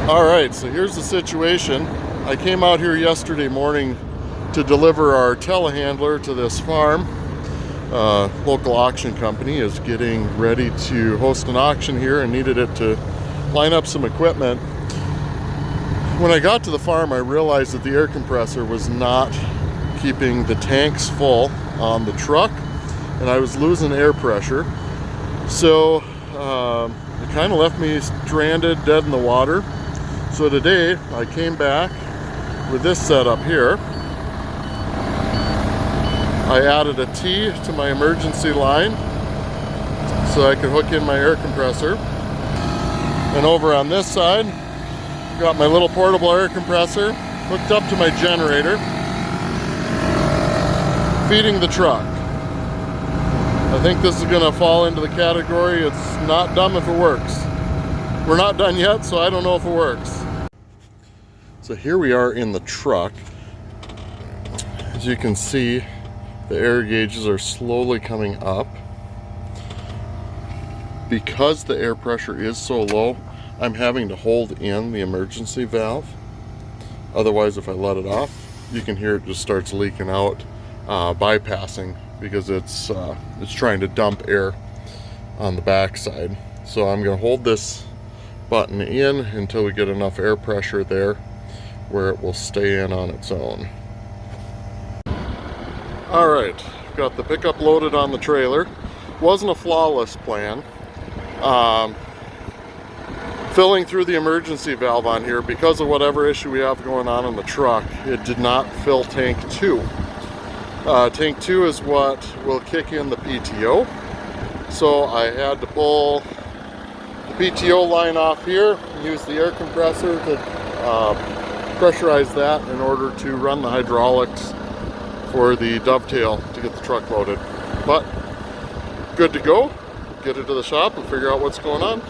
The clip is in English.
Alright, so here's the situation. I came out here yesterday morning to deliver our telehandler to this farm. Local auction company is getting ready to host an auction here and needed it to line up some equipment. When I got to the farm, I realized that the air compressor was not keeping the tanks full on the truck, and I was losing air pressure. So it kind of left me stranded, dead in the water. So today I came back with this setup here. I added a T to my emergency line so I could hook in my air compressor. And over on this side, got my little portable air compressor hooked up to my generator, feeding the truck. I think this is gonna fall into the category, it's not dumb if it works. We're not done yet, so I don't know if it works. So here we are in the truck. As you can see, the air gauges are slowly coming up. Because the air pressure is so low, I'm having to hold in the emergency valve. Otherwise, if I let it off, you can hear it just starts leaking out, bypassing, because it's trying to dump air on the backside. So I'm going to hold this button in until we get enough air pressure there where it will stay in on its own. Alright, got the pickup loaded on the trailer. Wasn't a flawless plan. Filling through the emergency valve on here, because of whatever issue we have going on in the truck, it did not fill tank 2. Tank 2 is what will kick in the PTO. So I had to pull the PTO line off here, use the air compressor to pressurize that in order to run the hydraulics for the dovetail to get the truck loaded. But good to go. Get it to the shop and figure out what's going on.